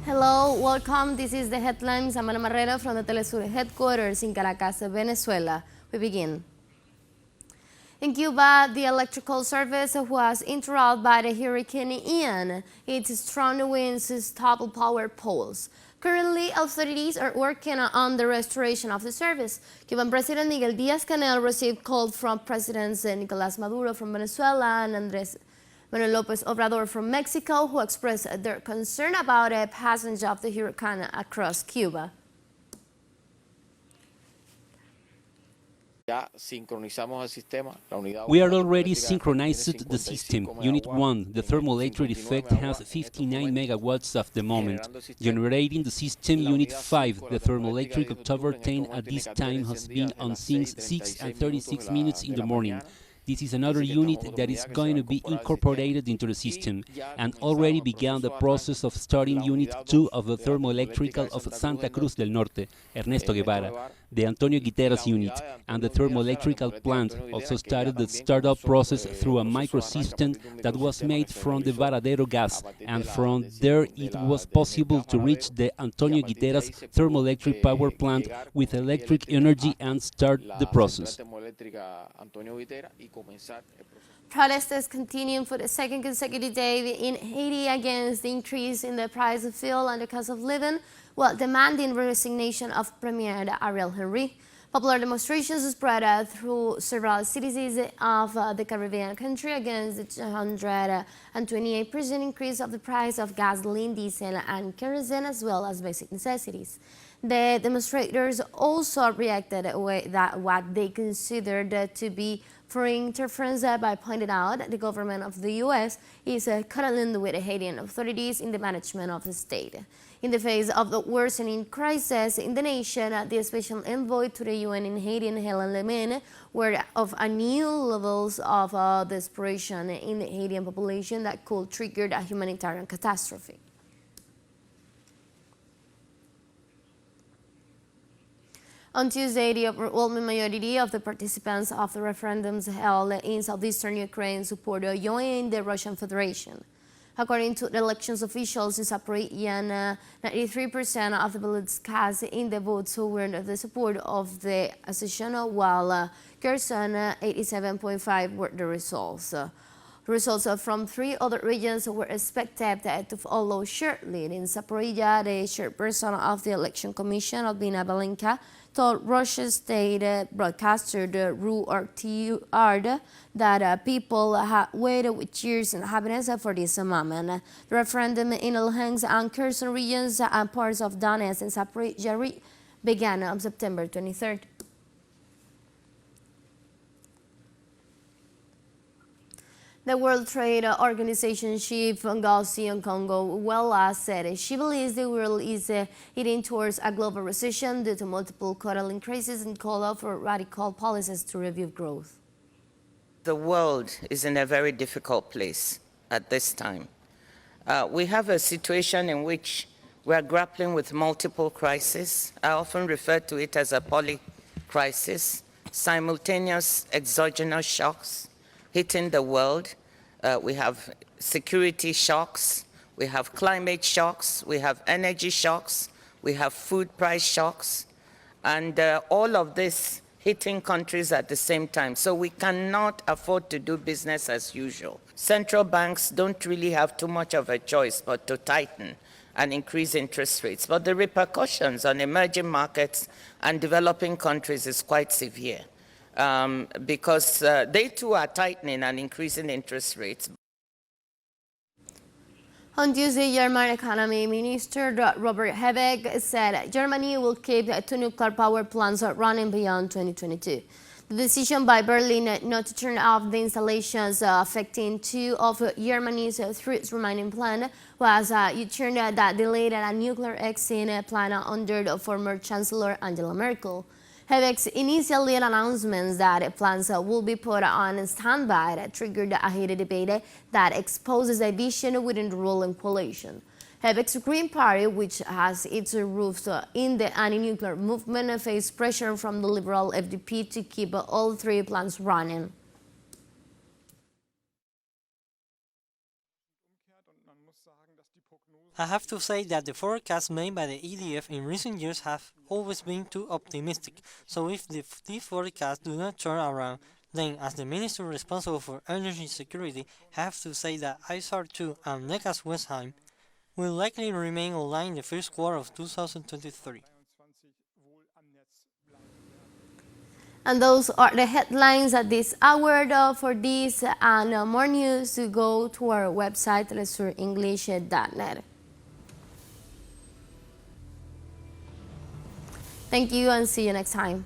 Hello, welcome. This is the headlines. I'm Ana Marrero from the TeleSUR headquarters in Caracas, Venezuela. We begin. In Cuba, the electrical service was interrupted by the Hurricane Ian. Its strong winds toppled power poles. Currently, authorities are working on the restoration of the service. Cuban President Miguel Díaz-Canel received calls from Presidents Nicolás Maduro from Venezuela and Andrés Manuel López Obrador from Mexico, who expressed their concern about the passage of the hurricane across Cuba. We are already synchronized the system. Unit 1, the thermoelectric effect, has 59 megawatts at the moment. Generating the system. Unit 5, the thermoelectric October 10 at this time has been on since 6 and 36 minutes in the morning. This is another unit that is going to be incorporated into the system, and already began the process of starting Unit 2 of the thermoelectrical of Santa Cruz del Norte, Ernesto Guevara. The Antonio Guiterres unit and the thermoelectrical plant also started the startup process through a microsystem that was made from the Varadero gas, and from there it was possible to reach the Antonio Guiterres thermoelectric power plant with electric energy and start the process. Protests continue for the second consecutive day in Haiti against the increase in the price of fuel and the cost of living, while demanding resignation of Premier Ariel Henrry. Popular demonstrations spread through several cities of the Caribbean country against the 228% increase of the price of gasoline, diesel, and kerosene, as well as basic necessities. The demonstrators also reacted with what they considered to be foreign interference by pointing out the government of the U.S. is cuddling with the Haitian authorities in the management of the state. In the face of the worsening crisis in the nation, the special envoy to the UN in Haiti, Helen Lemon, were of new levels of desperation in the Haitian population that could trigger a humanitarian catastrophe. On Tuesday, the overwhelming majority of the participants of the referendums held in southeastern Ukraine supported joining the Russian Federation. According to the elections officials in Zaporizhzhia, 93% of the ballots cast in the votes were the support of the accession, while Kherson 87.5% were the results. Results from 3 other regions were expected to follow shortly. In Zaporizhzhia, the chairperson of the Election Commission, Albina Balenka, told Russia's state broadcaster, the RT that people had waited with cheers and happiness for this moment. The referendum in Luhansk and Kherson regions and parts of Donetsk and Zaporizhzhia began on September 23rd. The World Trade Organization chief Ngozi Okonjo-Iweala said she believes the world is heading towards a global recession due to multiple coral increases and called for radical policies to revive growth. The world is in a very difficult place at this time. We have a situation in which we are grappling with multiple crises. I often refer to it as a poly-crisis, simultaneous exogenous shocks hitting the world. We have security shocks, we have climate shocks, we have energy shocks, we have food price shocks, and all of this hitting countries at the same time. So we cannot afford to do business as usual. Central banks don't really have too much of a choice but to tighten and increase interest rates. But the repercussions on emerging markets and developing countries is quite severe. Because they too are tightening and increasing interest rates. On Tuesday, German Economy Minister Robert Habeck said Germany will keep 2 nuclear power plants running beyond 2022. The decision by Berlin not to turn off the installations affecting 2 of Germany's 3 remaining plants was a U-turn that delayed a nuclear exit plan under the former Chancellor Angela Merkel. Habeck's initial announcements that plans will be put on standby that triggered a heated debate that exposes division within the ruling coalition. Habeck's Green Party, which has its roots in the anti-nuclear movement, faced pressure from the liberal FDP to keep all 3 plants running. I have to say that the forecasts made by the EDF in recent years have always been too optimistic, so if these forecasts do not turn around, then as the minister responsible for energy security, I have to say that ISAR 2 and Negas Westheim will likely remain online in the first quarter of 2023. And those are the headlines at this hour. For this and more news, to go to our website, telesurenglish.net. Thank you and see you next time.